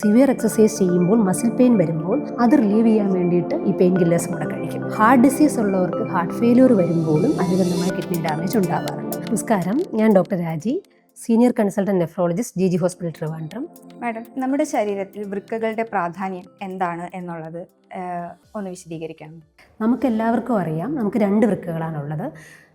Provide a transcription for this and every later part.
Severe exercise ചെയ്യുമ്പോൾ muscle pain വരുമ്പോൾ അത് റിലീവ് ചെയ്യാൻ വേണ്ടിയിട്ട് ഈ പെയിൻ കില്ലേഴ്സ് കൂടെ കഴിക്കും. ഹാർട്ട് ഡിസീസ് ഉള്ളവർക്ക് ഹാർട്ട് ഫെയിലിയർ വരുമ്പോഴും അനുബന്ധമായ കിഡ്നി ഡാമേജ് ഉണ്ടാകാറുണ്ട്. നമസ്കാരം, ഞാൻ ഡോക്ടർ രാജി, senior consultant nephrologist, G hospital Trivandrum. Madam, നമ്മുടെ ശരീരത്തിൽ വൃക്കകളുടെ പ്രാധാന്യം എന്താണ് എന്നുള്ളത് ഒന്ന് വിശദീകരിക്കണം. നമുക്കെല്ലാവർക്കും അറിയാം, നമുക്ക് 2 വൃക്കകളാണുള്ളത്.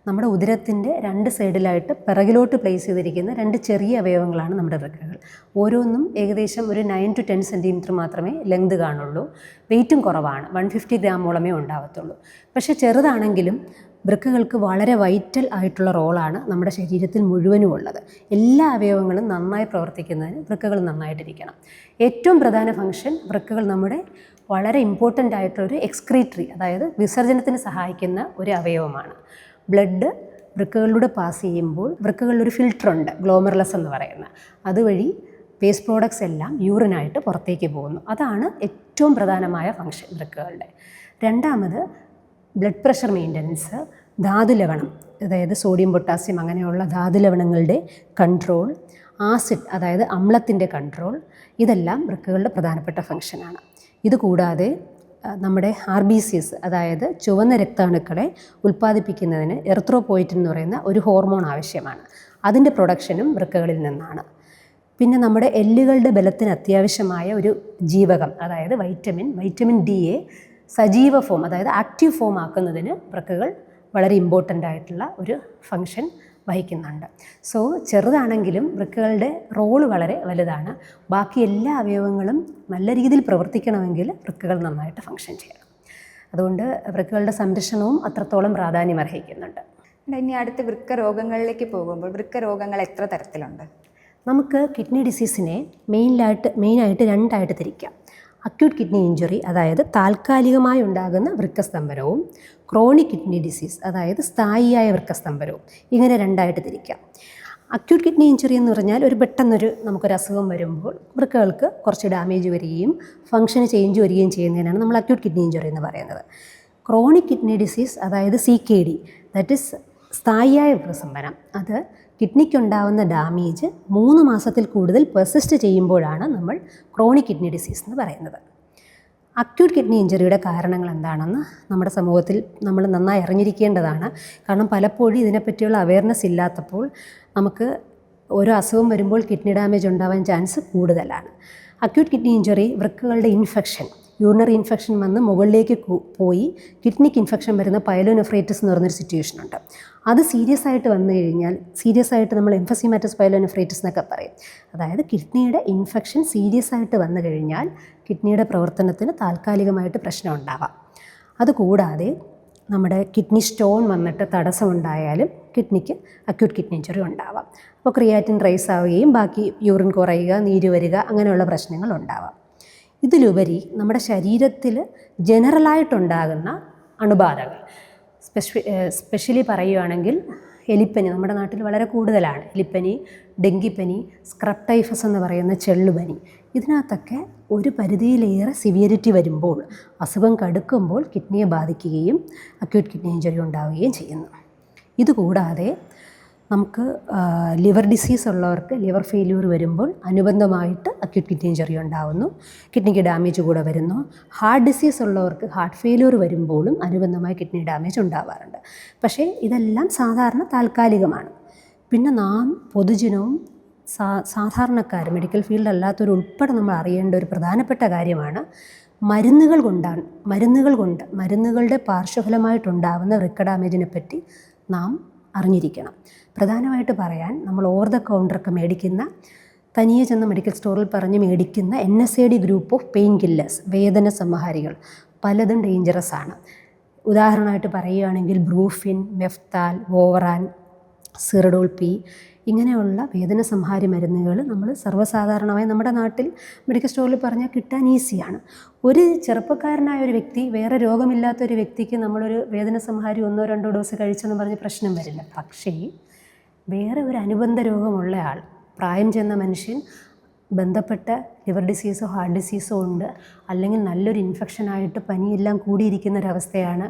നമ്മുടെ ഉദരത്തിൻ്റെ 2 സൈഡിലായിട്ട് പിറകിലോട്ട് പ്ലേസ് ചെയ്തിരിക്കുന്ന 2 ചെറിയ അവയവങ്ങളാണ് നമ്മുടെ വൃക്കകൾ. ഓരോന്നും ഏകദേശം ഒരു 9 to 10 സെൻറ്റിമീറ്റർ മാത്രമേ ലെങ്ത് കാണുള്ളൂ. വെയ്റ്റും കുറവാണ്, 150 ഗ്രാമോളമേ ഉണ്ടാവത്തുള്ളൂ. പക്ഷേ ചെറുതാണെങ്കിലും വൃക്കകൾക്ക് വളരെ വൈറ്റൽ ആയിട്ടുള്ള റോളാണ് നമ്മുടെ ശരീരത്തിൽ മുഴുവനും ഉള്ളത്. എല്ലാ അവയവങ്ങളും നന്നായി പ്രവർത്തിക്കുന്നതിന് വൃക്കകൾ നന്നായിട്ടിരിക്കണം. ഏറ്റവും പ്രധാന ഫംഗ്ഷൻ വൃക്കകൾ നമ്മുടെ വളരെ ഇമ്പോർട്ടൻ്റ് ആയിട്ടൊരു എക്സ്ക്രീറ്ററി, അതായത് വിസർജനത്തിന് സഹായിക്കുന്ന ഒരു അവയവമാണ്. ബ്ലഡ് വൃക്കകളിലൂടെ പാസ് ചെയ്യുമ്പോൾ വൃക്കകളിലൊരു ഫിൽറ്ററുണ്ട്, ഗ്ലോമർലസ് എന്ന് പറയുന്ന, അതുവഴി വേസ്റ്റ് പ്രോഡക്ട്സ് എല്ലാം യൂറിനായിട്ട് പുറത്തേക്ക് പോകുന്നു. അതാണ് ഏറ്റവും പ്രധാനമായ ഫംഗ്ഷൻ വൃക്കകളുടെ. രണ്ടാമത് ബ്ലഡ് പ്രഷർ മെയിൻ്റനൻസ്, ധാതുലവണം, അതായത് സോഡിയം പൊട്ടാസ്യം അങ്ങനെയുള്ള ധാതുലവണങ്ങളുടെ കൺട്രോൾ, ആസിഡ് അതായത് അമ്ലത്തിൻ്റെ കൺട്രോൾ, ഇതെല്ലാം വൃക്കകളുടെ പ്രധാനപ്പെട്ട ഫംഗ്ഷനാണ്. ഇതുകൂടാതെ നമ്മുടെ RBCs അതായത് ചുവന്ന രക്താണുക്കളെ ഉൽപ്പാദിപ്പിക്കുന്നതിന് എറിത്രോപോയിറ്റിൻ എന്ന് പറയുന്ന ഒരു ഹോർമോൺ ആവശ്യമാണ്. അതിൻ്റെ പ്രൊഡക്ഷനും വൃക്കകളിൽ നിന്നാണ്. പിന്നെ നമ്മുടെ എല്ലുകളുടെ ബലത്തിന് അത്യാവശ്യമായ ഒരു ജീവകം, അതായത് വൈറ്റമിൻ ഡിയെ സജീവ ഫോം, അതായത് ആക്റ്റീവ് ഫോം ആക്കുന്നതിന് വൃക്കകൾ വളരെ ഇമ്പോർട്ടൻ്റ് ആയിട്ടുള്ള ഒരു ഫംഗ്ഷൻ വഹിക്കുന്നുണ്ട്. സോ ചെറുതാണെങ്കിലും വൃക്കകളുടെ റോള് വളരെ വലുതാണ്. ബാക്കി എല്ലാ അവയവങ്ങളും നല്ല രീതിയിൽ പ്രവർത്തിക്കണമെങ്കിൽ വൃക്കകൾ നന്നായിട്ട് ഫംഗ്ഷൻ ചെയ്യണം. അതുകൊണ്ട് വൃക്കകളുടെ സംരക്ഷണവും അത്രത്തോളം പ്രാധാന്യം അർഹിക്കുന്നുണ്ട്. ഇനി അടുത്ത വൃക്ക രോഗങ്ങളിലേക്ക് പോകുമ്പോൾ വൃക്ക രോഗങ്ങൾ എത്ര തരത്തിലുണ്ട്? നമുക്ക് കിഡ്നി ഡിസീസിനെ മെയിനായിട്ട് 2ആയിട്ട് തിരിക്കാം. അക്യൂട്ട് കിഡ്നി ഇഞ്ചുറി, അതായത് താൽക്കാലികമായി ഉണ്ടാകുന്ന വൃക്കസ്തംഭനവും ക്രോണിക് കിഡ്നി ഡിസീസ്, അതായത് സ്ഥായിയായ വൃക്കസ്തംഭനവും, ഇങ്ങനെ 2ആയിട്ട് തിരിക്കാം. അക്യൂട്ട് കിഡ്നി ഇഞ്ചുറി എന്ന് പറഞ്ഞാൽ നമുക്കൊരു അസുഖം വരുമ്പോൾ വൃക്കകൾക്ക് കുറച്ച് ഡാമേജ് വരികയും ഫംഗ്ഷന് ചേഞ്ച് വരികയും ചെയ്യുന്നതിനാണ് നമ്മൾ അക്യൂട്ട് കിഡ്നി ഇഞ്ചുറി എന്ന് പറയുന്നത്. ക്രോണിക് കിഡ്നി ഡിസീസ്, അതായത് CKD, ദാറ്റ് ഈസ് സ്ഥായിയായ വൃക്കസ്തംഭനം, അത് കിഡ്നിക്കുണ്ടാവുന്ന ഡാമേജ് 3 മാസത്തിൽ കൂടുതൽ പെർസിസ്റ്റ് ചെയ്യുമ്പോഴാണ് നമ്മൾ ക്രോണിക് കിഡ്നി ഡിസീസ് എന്ന് പറയുന്നത്. അക്യൂട്ട് കിഡ്നി ഇഞ്ചുറിയുടെ കാരണങ്ങൾ എന്താണെന്ന് നമ്മുടെ സമൂഹത്തിൽ നമ്മൾ നന്നായി അറിഞ്ഞിരിക്കേണ്ടതാണ്. കാരണം പലപ്പോഴും ഇതിനെപ്പറ്റിയുള്ള അവയർനെസ് ഇല്ലാത്തപ്പോൾ നമുക്ക് ഓരോ അസുഖം വരുമ്പോൾ കിഡ്നി ഡാമേജ് ഉണ്ടാവാൻ ചാൻസ് കൂടുതലാണ്. അക്യൂട്ട് കിഡ്നി ഇഞ്ചുറി വൃക്കകളുടെ ഇൻഫെക്ഷൻ, യൂറിനറി ഇൻഫെക്ഷൻ വന്ന് മുകളിലേക്ക് പോയി കിഡ്നിക്ക് ഇൻഫെക്ഷൻ വരുന്ന പൈലോനെഫ്രൈറ്റിസ് എന്ന് പറഞ്ഞൊരു സിറ്റുവേഷൻ ഉണ്ട്. അത് സീരിയസ് ആയിട്ട് വന്നു കഴിഞ്ഞാൽ, സീരിയസ് ആയിട്ട് നമ്മൾ എംഫസിമാറ്റസ് പൈലോനെഫ്രൈറ്റിസ് എന്നൊക്കെ പറയും. അതായത് കിഡ്നിയുടെ ഇൻഫെക്ഷൻ സീരിയസ് ആയിട്ട് വന്നു കഴിഞ്ഞാൽ കിഡ്നിയുടെ പ്രവർത്തനത്തിന് താൽക്കാലികമായിട്ട് പ്രശ്നം ഉണ്ടാവാം. അതുകൂടാതെ നമ്മുടെ കിഡ്നി സ്റ്റോൺ വന്നിട്ട് തടസ്സമുണ്ടായാലും കിഡ്നിക്ക് അക്യൂട്ട് കിഡ്നി ഇഞ്ചുറി ഉണ്ടാവാം. അപ്പോൾ ക്രിയാറ്റിൻ റൈസ് ആവുകയും ബാക്കി യൂറിൻ കുറയുക, നീര് വരിക, അങ്ങനെയുള്ള പ്രശ്നങ്ങൾ ഉണ്ടാവാം. ഇതിലുപരി നമ്മുടെ ശരീരത്തിൽ ജനറലായിട്ടുണ്ടാകുന്ന അണുബാധകൾ, സ്പെഷ്യലി പറയുകയാണെങ്കിൽ എലിപ്പനി നമ്മുടെ നാട്ടിൽ വളരെ കൂടുതലാണ്. എലിപ്പനി, ഡെങ്കിപ്പനി, സ്ക്രബ് ടൈഫസ് എന്ന് പറയുന്ന ചെള്ളുപനി, ഇതിനകത്തൊക്കെ ഒരു പരിധിയിലേറെ സിവിയറിറ്റി വരുമ്പോൾ, അസുഖം കടുക്കുമ്പോൾ കിഡ്നിയെ ബാധിക്കുകയും അക്യൂട്ട് കിഡ്നി ഇഞ്ചുറി ഉണ്ടാവുകയും ചെയ്യുന്നു. ഇതുകൂടാതെ നമുക്ക് ലിവർ ഡിസീസ് ഉള്ളവർക്ക് ലിവർ ഫെയില്യൂർ വരുമ്പോൾ അനുബന്ധമായിട്ട് അക്യൂട്ട് കിഡ്നി ഇഞ്ചുറി ഉണ്ടാവുന്നു, കിഡ്നിക്ക് ഡാമേജ് കൂടെ വരുന്നു. ഹാർട്ട് ഡിസീസ് ഉള്ളവർക്ക് ഹാർട്ട് ഫെയില്യൂർ വരുമ്പോഴും അനുബന്ധമായി കിഡ്നി ഡാമേജ് ഉണ്ടാവാറുണ്ട്. പക്ഷേ ഇതെല്ലാം സാധാരണ താൽക്കാലികമാണ്. പിന്നെ നാം പൊതുജനവും സാധാരണക്കാർ, മെഡിക്കൽ ഫീൽഡ് അല്ലാത്തവരുൾപ്പെടെ നമ്മൾ അറിയേണ്ട ഒരു പ്രധാനപ്പെട്ട കാര്യമാണ് മരുന്നുകളുടെ പാർശ്വഫലമായിട്ടുണ്ടാവുന്ന വൃക്ക ഡാമേജിനെ പറ്റി നാം അറിഞ്ഞിരിക്കണം. പ്രധാനമായിട്ട് പറയാൻ, നമ്മൾ ഓവർ ദ കൗണ്ടറൊക്കെ മേടിക്കുന്ന, തനിയെ ചെന്ന മെഡിക്കൽ സ്റ്റോറിൽ പറഞ്ഞ് മേടിക്കുന്ന NSAID group of pain killers, വേദന സംഹാരികൾ, പലതും ഡേഞ്ചറസ് ആണ്. ഉദാഹരണമായിട്ട് പറയുകയാണെങ്കിൽ ബ്രൂഫിൻ, മെഫ്താൽ, വോവറാൻ, സിറഡോൾ P, ഇങ്ങനെയുള്ള വേദന സംഹാരി മരുന്നുകൾ നമ്മൾ സർവ്വസാധാരണമായി നമ്മുടെ നാട്ടിൽ മെഡിക്കൽ സ്റ്റോറിൽ പറഞ്ഞാൽ കിട്ടാൻ ഈസിയാണ്. ഒരു ചെറുപ്പക്കാരനായ ഒരു വ്യക്തി, വേറെ രോഗമില്ലാത്തൊരു വ്യക്തിക്ക് നമ്മളൊരു വേദന സംഹാരി 1-2 ഡോസ് കഴിച്ചെന്ന് പറഞ്ഞ് പ്രശ്നം വരില്ല. പക്ഷേ വേറെ ഒരു അനുബന്ധ രോഗമുള്ള ആൾ, പ്രായം ചെന്ന മനുഷ്യൻ, ബന്ധപ്പെട്ട ലിവർ ഡിസീസോ ഹാർട്ട് ഡിസീസോ ഉണ്ട്, അല്ലെങ്കിൽ നല്ലൊരു ഇൻഫെക്ഷനായിട്ട് പനിയെല്ലാം കൂടിയിരിക്കുന്നൊരവസ്ഥയാണ്,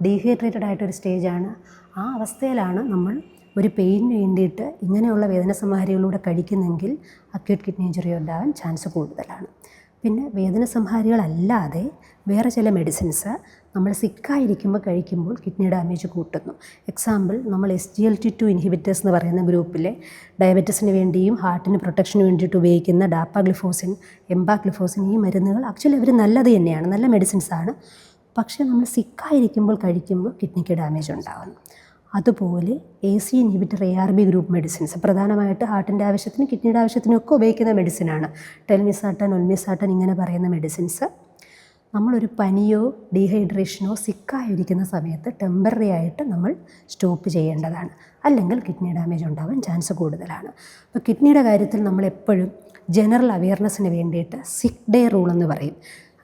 ഡീഹൈഡ്രേറ്റഡ് ആയിട്ടൊരു സ്റ്റേജാണ്, ആ അവസ്ഥയിലാണ് നമ്മൾ ഒരു പെയിന് വേണ്ടിയിട്ട് ഇങ്ങനെയുള്ള വേദന സംഹാരികളിലൂടെ കഴിക്കുന്നെങ്കിൽ അക്യൂട്ട് കിഡ്നി ഇഞ്ചുറി ഉണ്ടാകാൻ ചാൻസ് കൂടുതലാണ്. പിന്നെ വേദന സംഹാരികളല്ലാതെ വേറെ ചില മെഡിസിൻസ് നമ്മൾ സിക്കായിരിക്കുമ്പോൾ കഴിക്കുമ്പോൾ കിഡ്നി ഡാമേജ് കൂട്ടുന്നു. എക്സാമ്പിൾ, നമ്മൾ SGLT2 ഇൻഹിബിറ്റേഴ്സ് എന്ന് പറയുന്ന ഗ്രൂപ്പിലെ ഡയബറ്റീസിന് വേണ്ടിയും ഹാർട്ടിന് പ്രൊട്ടക്ഷന് വേണ്ടിയിട്ട് ഉപയോഗിക്കുന്ന ഡാപ്പാഗ്ലിഫോസിൻ, എംപാഗ്ലിഫോസിൻ, ഈ മരുന്നുകൾ ആക്ച്വലി അവർ നല്ലത് തന്നെയാണ്, നല്ല മെഡിസിൻസാണ്. പക്ഷേ നമ്മൾ സിക്കായിരിക്കുമ്പോൾ കഴിക്കുമ്പോൾ കിഡ്നിക്ക് ഡാമേജ് ഉണ്ടാകുന്നു. അതുപോലെ AC inhibitor ARB group medicines പ്രധാനമായിട്ട് ഹാർട്ടിൻ്റെ ആവശ്യത്തിനും കിഡ്നിയുടെ ആവശ്യത്തിനൊക്കെ ഉപയോഗിക്കുന്ന മെഡിസിനാണ്. ടെൽമിസാട്ടൻ, ഒൽമിസാട്ടൻ ഇങ്ങനെ പറയുന്ന മെഡിസിൻസ് നമ്മളൊരു പനിയോ ഡീഹൈഡ്രേഷനോ സിക്കായിരിക്കുന്ന സമയത്ത് ടെമ്പററി ആയിട്ട് നമ്മൾ സ്റ്റോപ്പ് ചെയ്യേണ്ടതാണ്. അല്ലെങ്കിൽ കിഡ്നി ഡാമേജ് ഉണ്ടാവാൻ ചാൻസ് കൂടുതലാണ്. അപ്പോൾ കിഡ്നിയുടെ കാര്യത്തിൽ നമ്മളെപ്പോഴും ജനറൽ അവെയർനെസ്സിന് വേണ്ടിയിട്ട് സിക്ക് ഡേ റൂൾ എന്ന് പറയും.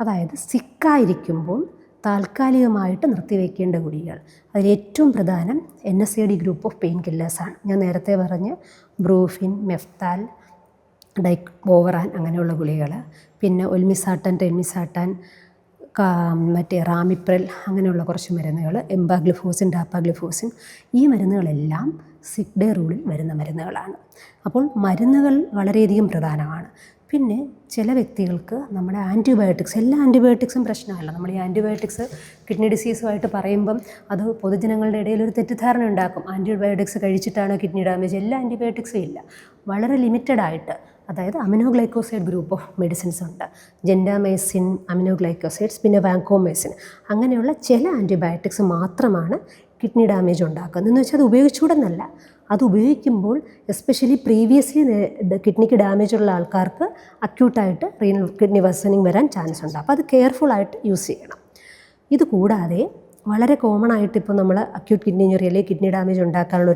അതായത് സിക്കായിരിക്കുമ്പോൾ താൽക്കാലികമായിട്ട് നിർത്തിവെക്കേണ്ട ഗുളികകൾ, അതിലേറ്റവും പ്രധാനം NSAID ഗ്രൂപ്പ് ഓഫ് പെയിൻ കില്ലേഴ്സാണ്. ഞാൻ നേരത്തെ പറഞ്ഞ ബ്രൂഫിൻ, മെഫ്താൽ, ഡൈക്ലോവറാൻ അങ്ങനെയുള്ള ഗുളികകൾ, പിന്നെ ഒൽമിസാട്ടൻ, ടെൽമിസാട്ടൻ, മറ്റേ റാമിപ്രൽ അങ്ങനെയുള്ള കുറച്ച് മരുന്നുകൾ, എംപാഗ്ലിഫോസിൻ, ഡാപ്പാഗ്ലിഫോസിൻ, ഈ മരുന്നുകളെല്ലാം സിക്ക് ഡേ റൂളിൽ വരുന്ന മരുന്നുകളാണ്. അപ്പോൾ മരുന്നുകൾ വളരെയധികം പ്രധാനമാണ്. പിന്നെ ചില വ്യക്തികൾക്ക് നമ്മുടെ ആൻറ്റിബയോട്ടിക്സ്, എല്ലാ ആൻറ്റിബയോട്ടിക്സും പ്രശ്നമല്ല. നമ്മൾ ഈ ആൻറ്റിബയോട്ടിക്സ് കിഡ്നി ഡിസീസുമായിട്ട് പറയുമ്പം അത് പൊതുജനങ്ങളുടെ ഇടയിൽ ഒരു തെറ്റിദ്ധാരണ ഉണ്ടാക്കും. ആൻറ്റിബയോട്ടിക്സ് കഴിച്ചിട്ടാണോ കിഡ്നി ഡാമേജ്? എല്ലാ ആൻറ്റിബയോട്ടിക്സും ഇല്ല, വളരെ ലിമിറ്റഡ് ആയിട്ട്. അതായത് അമിനോഗ്ലൈക്കോസൈഡ് ഗ്രൂപ്പ് ഓഫ് മെഡിസിൻസ് ഉണ്ട്, ജെൻഡാമൈസിൻ, അമിനോഗ്ലൈക്കോസൈഡ്സ്, പിന്നെ വാങ്കോമൈസിൻ, അങ്ങനെയുള്ള ചില ആൻറ്റിബയോട്ടിക്സ് മാത്രമാണ് കിഡ്നി ഡാമേജ് ഉണ്ടാക്കുന്നത്. എന്ന് വെച്ചാൽ അത് ഉപയോഗിച്ചുകൂടെന്നല്ല, അത് ഉപയോഗിക്കുമ്പോൾ എസ്പെഷ്യലി പ്രീവിയസ്ലി കിഡ്നിക്ക് ഡാമേജ് ഉള്ള ആൾക്കാർക്ക് അക്യൂട്ടായിട്ട് റീനൽ കിഡ്നി വർസനിങ് വരാൻ ചാൻസ് ഉണ്ട്. അപ്പോൾ അത് കെയർഫുള്ളായിട്ട് യൂസ് ചെയ്യണം. ഇത് കൂടാതെ വളരെ കോമൺ ആയിട്ട് ഇപ്പോൾ നമ്മൾ അക്യൂട്ട് കിഡ്നി ഇഞ്ചുറി അല്ലെങ്കിൽ കിഡ്നി ഡാമേജ് ഉണ്ടാക്കാനുള്ള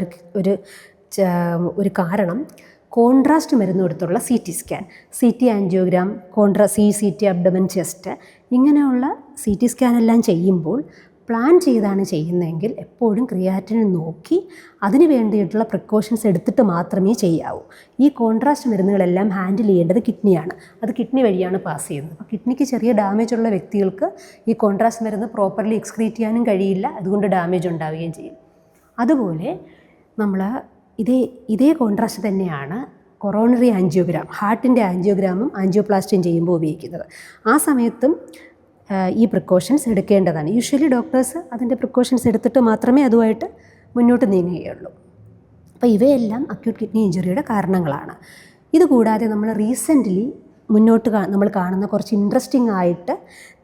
ഒരു കാരണം കോൺട്രാസ്റ്റ് മരുന്ന് കൊടുത്തുള്ള CT scan, CT angiogram, CT abdomen, chest, ഇങ്ങനെയുള്ള CT സ്കാൻ എല്ലാം ചെയ്യുമ്പോൾ പ്ലാൻ ചെയ്താണ് ചെയ്യുന്നതെങ്കിൽ എപ്പോഴും ക്രിയാറ്റിനിൻ നോക്കി അതിന് വേണ്ടിയിട്ടുള്ള പ്രിക്കോഷൻസ് എടുത്തിട്ട് മാത്രമേ ചെയ്യാവൂ. ഈ കോൺട്രാസ്റ്റ് മരുന്നുകളെല്ലാം ഹാൻഡിൽ ചെയ്യേണ്ടത് കിഡ്നിയാണ്. അത് കിഡ്നി വഴിയാണ് പാസ് ചെയ്യുന്നത്. അപ്പോൾ കിഡ്നിക്ക് ചെറിയ ഡാമേജ് ഉള്ള വ്യക്തികൾക്ക് ഈ കോൺട്രാസ്റ്റ് മരുന്ന് പ്രോപ്പർലി എക്സ്ക്രീറ്റ് ചെയ്യാനും കഴിയില്ല, അതുകൊണ്ട് ഡാമേജ് ഉണ്ടാവുകയും ചെയ്യും. അതുപോലെ നമ്മൾ ഇതേ കോൺട്രാസ്റ്റ് തന്നെയാണ് കൊറോണറി ആൻജിയോഗ്രാം, ഹാർട്ടിൻ്റെ ആൻജിയോഗ്രാമും ആൻജിയോപ്ലാസ്റ്റിയും ചെയ്യുമ്പോൾ ഉപയോഗിക്കുന്നത്. ആ സമയത്തും ഈ പ്രിക്കോഷൻസ് എടുക്കേണ്ടതാണ്. യൂഷ്വലി ഡോക്ടേഴ്സ് അതിൻ്റെ പ്രിക്കോഷൻസ് എടുത്തിട്ട് മാത്രമേ അതുമായിട്ട് മുന്നോട്ട് നീങ്ങുകയുള്ളൂ. അപ്പോൾ ഇവയെല്ലാം അക്യൂട്ട് കിഡ്നി ഇഞ്ചുറിയുടെ കാരണങ്ങളാണ്. ഇതുകൂടാതെ നമ്മൾ റീസെൻ്റ്ലി നമ്മൾ കാണുന്ന കുറച്ച് ഇൻട്രസ്റ്റിംഗ് ആയിട്ട്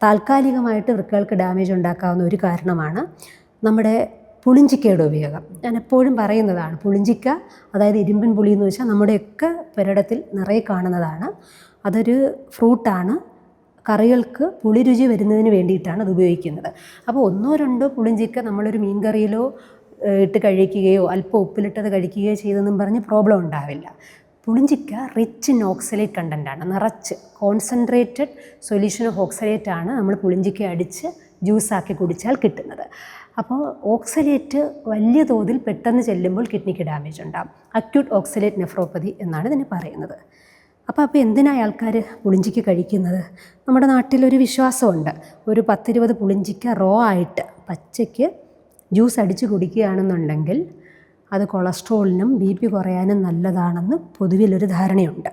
താൽക്കാലികമായിട്ട് വൃക്കകൾക്ക് ഡാമേജ് ഉണ്ടാക്കാവുന്ന ഒരു കാരണമാണ് നമ്മുടെ പുളിഞ്ചിക്കയുടെ ഉപയോഗം. ഞാൻ എപ്പോഴും പറയുന്നതാണ്, പുളിഞ്ചിക്ക അതായത് ഇരുമ്പൻ പുളി എന്ന് വെച്ചാൽ നമ്മുടെയൊക്കെ പുരടത്തിൽ നിറയെ കാണുന്നതാണ്. അതൊരു ഫ്രൂട്ടാണ്. കറികൾക്ക് പുളി രുചി വരുന്നതിന് വേണ്ടിയിട്ടാണ് അത് ഉപയോഗിക്കുന്നത്. അപ്പോൾ 1-2 പുളിഞ്ചിക്ക നമ്മളൊരു മീൻ കറിയിലോ ഇട്ട് കഴിക്കുകയോ അല്പം ഉപ്പിലിട്ടത് കഴിക്കുകയോ ചെയ്തെന്നും പറഞ്ഞ് പ്രോബ്ലം ഉണ്ടാവില്ല. പുളിഞ്ചിക്ക റിച്ച് ഇൻ ഓക്സലേറ്റ് കണ്ടൻ്റാണ്, നിറച്ച് കോൺസെൻട്രേറ്റഡ് സൊല്യൂഷൻ ഓഫ് ഓക്സലേറ്റ് ആണ് നമ്മൾ പുളിഞ്ചിക്ക അടിച്ച് ജ്യൂസാക്കി കുടിച്ചാൽ കിട്ടുന്നത്. അപ്പോൾ ഓക്സലേറ്റ് വലിയ തോതിൽ പെട്ടെന്ന് ചെല്ലുമ്പോൾ കിഡ്നിക്ക് ഡാമേജ് ഉണ്ടാകും. അക്യൂട്ട് ഓക്സലേറ്റ് നെഫ്രോപ്പതി എന്നാണ് ഇതിന് പറയുന്നത്. അപ്പോൾ എന്തിനാണ് ആൾക്കാർ പുളിഞ്ചിക്ക കഴിക്കുന്നത്? നമ്മുടെ നാട്ടിലൊരു വിശ്വാസമുണ്ട്, ഒരു 10-20 പുളിഞ്ചിക്ക റോ ആയിട്ട് പച്ചയ്ക്ക് ജ്യൂസ് അടിച്ച് കുടിക്കുകയാണെന്നുണ്ടെങ്കിൽ അത് കൊളസ്ട്രോളിനും BP കുറയാനും നല്ലതാണെന്ന് പൊതുവിലൊരു ധാരണയുണ്ട്.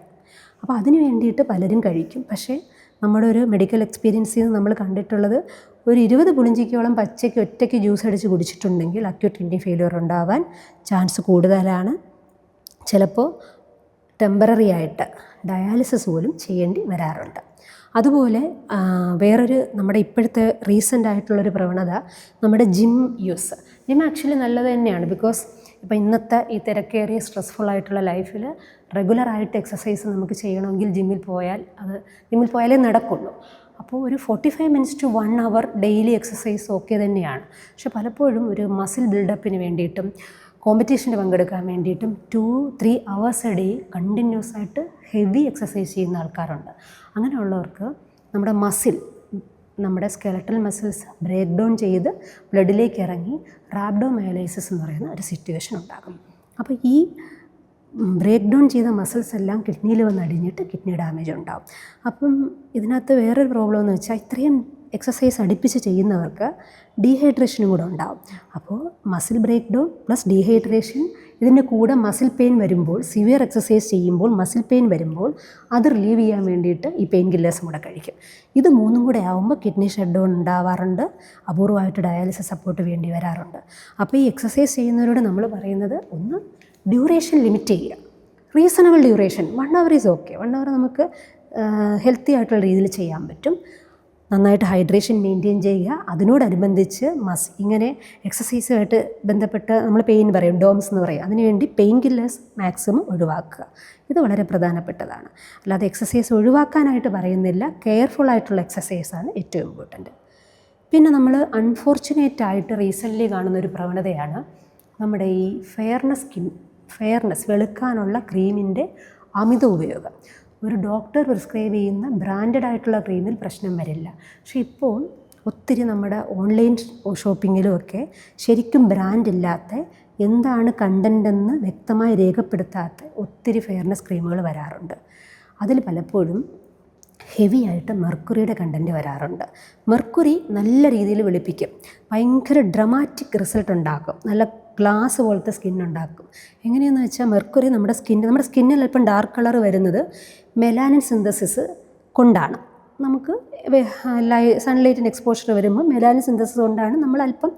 അപ്പോൾ അതിന് വേണ്ടിയിട്ട് പലരും കഴിക്കും. പക്ഷേ നമ്മുടെ ഒരു മെഡിക്കൽ എക്സ്പീരിയൻസിൽ നിന്ന് നമ്മൾ കണ്ടിട്ടുള്ളത്, ഒരു 20 പുളിഞ്ചിക്കയോളം പച്ചയ്ക്ക് ഒറ്റയ്ക്ക് ജ്യൂസ് അടിച്ച് കുടിച്ചിട്ടുണ്ടെങ്കിൽ അക്യൂട്ട് കിഡ്നി ഫെയിലിയർ ഉണ്ടാവാൻ ചാൻസ് കൂടുതലാണ്. ചിലപ്പോൾ ടെമ്പററി ആയിട്ട് ഡയാലിസിസ് പോലും ചെയ്യേണ്ടി വരാറുണ്ട്. അതുപോലെ വേറൊരു നമ്മുടെ ഇപ്പോഴത്തെ റീസെൻ്റ് ആയിട്ടുള്ളൊരു പ്രവണത നമ്മുടെ ജിം യൂസ്. ജിം ആക്ച്വലി നല്ലത് തന്നെയാണ്. ബിക്കോസ് ഇപ്പോൾ ഇന്നത്തെ ഈ തിരക്കേറിയ സ്ട്രെസ്ഫുൾ ആയിട്ടുള്ള ലൈഫിൽ റെഗുലറായിട്ട് എക്സസൈസ് നമുക്ക് ചെയ്യണമെങ്കിൽ ജിമ്മിൽ പോയാലേ നടക്കുള്ളൂ. അപ്പോൾ ഒരു 45 minutes to 1 hour daily exercise okay തന്നെയാണ്. പക്ഷെ പലപ്പോഴും ഒരു മസിൽ ബിൽഡപ്പിന് വേണ്ടിയിട്ടും കോമ്പറ്റീഷന് പങ്കെടുക്കാൻ വേണ്ടിയിട്ടും 2-3 hours a day കണ്ടിന്യൂസ് ആയിട്ട് ഹെവി എക്സസൈസ് ചെയ്യുന്ന ആൾക്കാരുണ്ട്. അങ്ങനെയുള്ളവർക്ക് നമ്മുടെ സ്കെലറ്റൽ മസിൽസ് ബ്രേക്ക് ഡൗൺ ചെയ്ത് ബ്ലഡിലേക്ക് ഇറങ്ങി റാബ്ഡോമയോലൈസിസ് എന്ന് പറയുന്ന ഒരു സിറ്റുവേഷൻ ഉണ്ടാകും. അപ്പോൾ ഈ ബ്രേക്ക് ഡൗൺ ചെയ്ത മസിൽസ് എല്ലാം കിഡ്നിയിൽ വന്ന് അടിഞ്ഞിട്ട് കിഡ്നി ഡാമേജ് ഉണ്ടാകും. അപ്പം ഇതിനകത്ത് വേറൊരു പ്രോബ്ലം എന്ന് വെച്ചാൽ ഇത്രയും എക്സസൈസ് അടുപ്പിച്ച് ചെയ്യുന്നവർക്ക് ഡീഹൈഡ്രേഷനും കൂടെ ഉണ്ടാവും. അപ്പോൾ muscle break down plus dehydration, ഇതിൻ്റെ കൂടെ മസിൽ പെയിൻ വരുമ്പോൾ, സിവിയർ എക്സസൈസ് ചെയ്യുമ്പോൾ മസിൽ പെയിൻ വരുമ്പോൾ അത് റിലീവ് ചെയ്യാൻ വേണ്ടിയിട്ട് ഈ പെയിൻ കില്ലേഴ്സും കൂടെ കഴിക്കും. ഇത് മൂന്നും കൂടെ ആകുമ്പോൾ കിഡ്നി ഷട്ട് ഡൗൺ ഉണ്ടാവാറുണ്ട്, അപൂർവമായിട്ട് ഡയാലിസിസ് സപ്പോർട്ട് വേണ്ടി വരാറുണ്ട്. അപ്പോൾ ഈ എക്സസൈസ് ചെയ്യുന്നവരോട് നമ്മൾ പറയുന്നത്, ഒന്ന് ഡ്യൂറേഷൻ ലിമിറ്റ് ചെയ്യുക. Reasonable duration 1 hour is okay. 1 hour നമുക്ക് ഹെൽത്തി ആയിട്ടുള്ള രീതിയിൽ ചെയ്യാൻ പറ്റും. നന്നായിട്ട് ഹൈഡ്രേഷൻ മെയിൻറ്റെയിൻ ചെയ്യുക. അതിനോടനുബന്ധിച്ച് ഇങ്ങനെ എക്സസൈസുമായിട്ട് ബന്ധപ്പെട്ട് നമ്മൾ പെയിൻ പറയും, ഡോംസ് എന്ന് പറയും, അതിനുവേണ്ടി പെയിൻ കില്ലേഴ്സ് മാക്സിമം ഒഴിവാക്കുക. ഇത് വളരെ പ്രധാനപ്പെട്ടതാണ്. അല്ലാതെ എക്സസൈസ് ഒഴിവാക്കാനായിട്ട് പറയുന്നില്ല, കെയർഫുൾ ആയിട്ടുള്ള എക്സസൈസാണ് ഏറ്റവും ഇമ്പോർട്ടൻറ്റ്. പിന്നെ നമ്മൾ അൺഫോർച്ചുനേറ്റായിട്ട് റീസെൻ്റ്ലി കാണുന്നൊരു പ്രവണതയാണ് നമ്മുടെ ഈ ഫെയർനെസ് വെളുക്കാനുള്ള ക്രീമിൻ്റെ അമിത ഉപയോഗം. ഒരു ഡോക്ടർ പ്രിസ്ക്രൈബ് ചെയ്യുന്ന ബ്രാൻഡഡ് ആയിട്ടുള്ള ക്രീമിൽ പ്രശ്നം വരില്ല. പക്ഷേ ഇപ്പോൾ ഒത്തിരി നമ്മുടെ ഓൺലൈൻ ഷോപ്പിങ്ങിലുമൊക്കെ ശരിക്കും ബ്രാൻഡ് ഇല്ലാത്ത, എന്താണ് കണ്ടൻ്റെന്ന് വ്യക്തമായി രേഖപ്പെടുത്താത്ത ഒത്തിരി ഫെയർനെസ് ക്രീമുകൾ വരാറുണ്ട്. അതിൽ പലപ്പോഴും ഹെവി ആയിട്ട് മെർക്കുറിയുടെ കണ്ടൻറ്റ് വരാറുണ്ട്. മെർക്കുറി നല്ല രീതിയിൽ വെളുപ്പിക്കും, ഭയങ്കര ഡ്രമാറ്റിക് റിസൾട്ട് ഉണ്ടാക്കും, നല്ല ഗ്ലാസ് പോലത്തെ സ്കിൻ ഉണ്ടാക്കും. എങ്ങനെയെന്ന് വെച്ചാൽ മെർക്കുറി നമ്മുടെ സ്കിന്നിൽ അല്പം ഡാർക്ക് കളർ വരുന്നത് മെലാനിൻ സിന്തസിസ് കൊണ്ടാണ്. നമുക്ക് സൺലൈറ്റിൻ്റെ എക്സ്പോഷർ വരുമ്പോൾ മെലാനിൻ സിന്തസിസ് കൊണ്ടാണ് നമ്മൾ അല്പം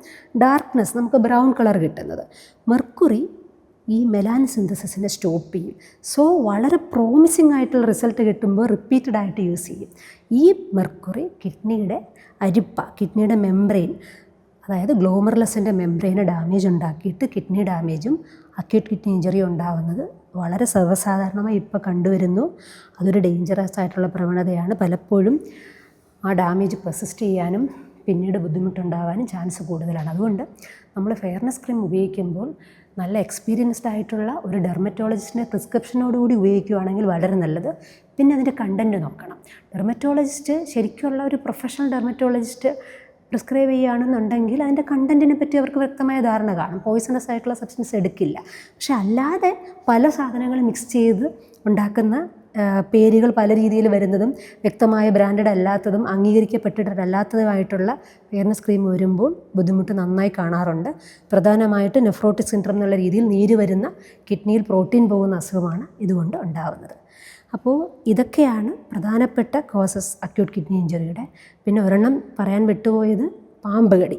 ഡാർക്ക്നെസ്, നമുക്ക് ബ്രൗൺ കളർ കിട്ടുന്നത്. മെർക്കുറി ഈ മെലാനിൻ സിന്തസിസിനെ സ്റ്റോപ്പ് ചെയ്യും. സോ വളരെ പ്രോമിസിങ് ആയിട്ടുള്ള റിസൾട്ട് കിട്ടുമ്പോൾ റിപ്പീറ്റഡ് ആയിട്ട് യൂസ് ചെയ്യും. ഈ മെർക്കുറി കിഡ്നിയുടെ കിഡ്നിയുടെ മെംബ്രെയിൻ, അതായത് ഗ്ലോമർലസിൻ്റെ മെംബ്രെയിന് ഡാമേജ് ഉണ്ടാക്കിയിട്ട് കിഡ്നി ഡാമേജും അക്യൂട്ട് കിഡ്നി ഇഞ്ചറിയും ഉണ്ടാകുന്നത് വളരെ സർവ്വസാധാരണമായി ഇപ്പോൾ കണ്ടുവരുന്നു. അതൊരു ഡേഞ്ചറസ് ആയിട്ടുള്ള പ്രവണതയാണ്. പലപ്പോഴും ആ ഡാമേജ് പെർസിസ്റ്റ് ചെയ്യാനും പിന്നീട് ബുദ്ധിമുട്ടുണ്ടാകാനും ചാൻസ് കൂടുതലാണ്. അതുകൊണ്ട് നമ്മൾ ഫെയർനെസ് ക്രീം ഉപയോഗിക്കുമ്പോൾ നല്ല എക്സ്പീരിയൻസ്ഡ് ആയിട്ടുള്ള ഒരു ഡെർമറ്റോളജിസ്റ്റിൻ്റെ പ്രിസ്ക്രിപ്ഷനോടുകൂടി ഉപയോഗിക്കുകയാണെങ്കിൽ വളരെ നല്ലത്. പിന്നെ അതിൻ്റെ കണ്ടൻറ്റ് നോക്കണം. ഡെർമറ്റോളജിസ്റ്റ്, ശരിക്കുള്ള ഒരു പ്രൊഫഷണൽ ഡെർമറ്റോളജിസ്റ്റ് പ്രിസ്ക്രൈബ് ചെയ്യുകയാണെന്നുണ്ടെങ്കിൽ അതിൻ്റെ കണ്ടൻറ്റിനെ പറ്റി അവർക്ക് വ്യക്തമായ ധാരണ കാണും. പോയിസണസ് ആയിട്ടുള്ള സബ്സ്റ്റൻസ് എടുക്കില്ല. പക്ഷെ അല്ലാതെ പല സാധനങ്ങൾ മിക്സ് ചെയ്ത് ഉണ്ടാക്കുന്ന പേരുകൾ പല രീതിയിൽ വരുന്നതും വ്യക്തമായ ബ്രാൻഡഡ് അല്ലാത്തതും അംഗീകരിക്കപ്പെട്ടിട്ടല്ലാത്തതുമായിട്ടുള്ള ഫെയർനെസ് ക്രീം വരുമ്പോൾ ബുദ്ധിമുട്ട് നന്നായി കാണാറുണ്ട്. പ്രധാനമായിട്ട് നെഫ്രോട്ടിക് സിൻഡ്രം എന്നുള്ള രീതിയിൽ നീര് വരുന്ന, കിഡ്നിയിൽ പ്രോട്ടീൻ പോകുന്ന അസുഖമാണ് ഇതുകൊണ്ട് ഉണ്ടാകുന്നത്. അപ്പോൾ ഇതൊക്കെയാണ് പ്രധാനപ്പെട്ട കോസസ് അക്യൂട്ട് കിഡ്നി ഇഞ്ചറിയുടെ. പിന്നെ ഒരെണ്ണം പറയാൻ വിട്ടുപോയത് പാമ്പ് കടി,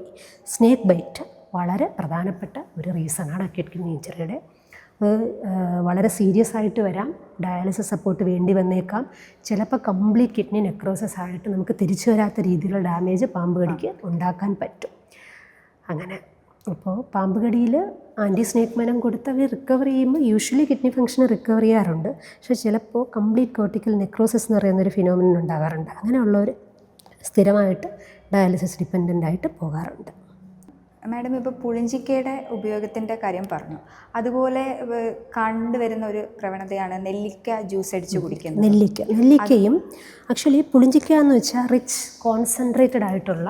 സ്നേക്ക് ബൈറ്റ് വളരെ പ്രധാനപ്പെട്ട ഒരു റീസണാണ് അക്യൂട്ട് കിഡ്നി ഇഞ്ചറിയുടെ. വളരെ സീരിയസ് ആയിട്ട് വരാം, ഡയാലിസിസ് സപ്പോർട്ട് വേണ്ടി വന്നേക്കാം. ചിലപ്പോൾ കംപ്ലീറ്റ് കിഡ്നി നെക്രോസിസ് ആയിട്ട് നമുക്ക് തിരിച്ചു വരാത്ത രീതിയിലുള്ള ഡാമേജ് പാമ്പ് കടിക്ക് ഉണ്ടാക്കാൻ പറ്റും. അങ്ങനെ അപ്പോൾ പാമ്പ് കടിയിൽ ആൻറ്റി സ്നേക്ക് മനം കൊടുത്ത് അവർ റിക്കവർ ചെയ്യുമ്പോൾ യൂഷ്വലി കിഡ്നി ഫംഗ്ഷൻ റിക്കവർ ചെയ്യാറുണ്ട്. പക്ഷേ ചിലപ്പോൾ കംപ്ലീറ്റ് കോർട്ടിക്കൽ നെക്രോസിസ് എന്ന് പറയുന്നൊരു ഫിനോമിനൻ ഉണ്ടാകാറുണ്ട്. അങ്ങനെയുള്ളവർ സ്ഥിരമായിട്ട് ഡയാലിസിസ് ഡിപ്പെൻഡൻ്റ് ആയിട്ട് പോകാറുണ്ട്. മാഡം ഇപ്പോൾ പുളിഞ്ചിക്കയുടെ ഉപയോഗത്തിൻ്റെ കാര്യം പറഞ്ഞു. അതുപോലെ കണ്ടുവരുന്ന ഒരു പ്രവണതയാണ് നെല്ലിക്ക ജ്യൂസ് അടിച്ച് കുടിക്കുന്നത്. നെല്ലിക്കയും ആക്ച്വലി പുളിഞ്ചിക്ക എന്ന് വെച്ചാൽ റിച്ച് കോൺസെൻട്രേറ്റഡ് ആയിട്ടുള്ള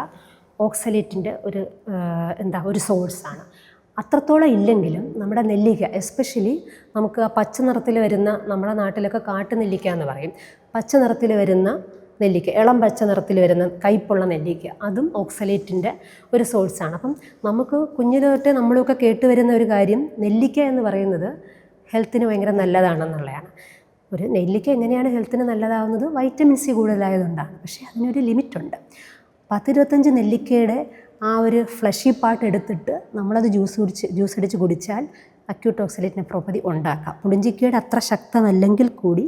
ഓക്സലേറ്റിൻ്റെ ഒരു സോഴ്സാണ്. അത്രത്തോളം ഇല്ലെങ്കിലും നമ്മുടെ നെല്ലിക്ക, എസ്പെഷ്യലി നമുക്ക് ആ പച്ച നിറത്തിൽ വരുന്ന, നമ്മുടെ നാട്ടിലൊക്കെ കാട്ടുനെല്ലിക്ക എന്ന് പറയും, പച്ച നിറത്തിൽ വരുന്ന നെല്ലിക്ക, ഇളം പച്ച നിറത്തിൽ വരുന്ന കയ്പുള്ള നെല്ലിക്ക, അതും ഓക്സലേറ്റിൻ്റെ ഒരു സോഴ്സാണ്. അപ്പം നമുക്ക് കുഞ്ഞിലെ തൊട്ടേ നമ്മളൊക്കെ കേട്ടുവരുന്ന ഒരു കാര്യം, നെല്ലിക്ക എന്ന് പറയുന്നത് ഹെൽത്തിന് ഭയങ്കര നല്ലതാണെന്നുള്ളതാണ്. ഒരു നെല്ലിക്ക എങ്ങനെയാണ് ഹെൽത്തിന് നല്ലതാവുന്നത്? Vitamin C കൂടുതലായതുകൊണ്ടാണ്. പക്ഷേ അതിനൊരു ലിമിറ്റുണ്ട്. 10-25 നെല്ലിക്കയുടെ ആ ഒരു ഫ്ലഷി പാർട്ട് എടുത്തിട്ട് നമ്മളത് ജ്യൂസ് അടിച്ച് കുടിച്ചാൽ അക്യൂട്ട് ഓക്സലേറ്റ് നെഫ്രോപ്പതി ഉണ്ടാക്കാം. പുളിഞ്ചിക്കയുടെ അത്ര ശക്തമല്ലെങ്കിൽ കൂടി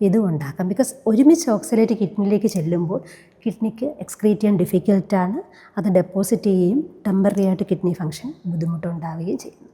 ഇതും ഉണ്ടാക്കാം. ബിക്കോസ് ഒരുമിച്ച് ഓക്സലേറ്റ് കിഡ്നിയിലേക്ക് ചെല്ലുമ്പോൾ കിഡ്നിക്ക് എക്സ്ക്രീറ്റ് ചെയ്യാൻ ഡിഫിക്കൽട്ടാണ്. അത് ഡെപ്പോസിറ്റ് ചെയ്യുകയും ടെമ്പററി ആയിട്ട് കിഡ്നി ഫംഗ്ഷൻ ബുദ്ധിമുട്ടുണ്ടാവുകയും ചെയ്യും.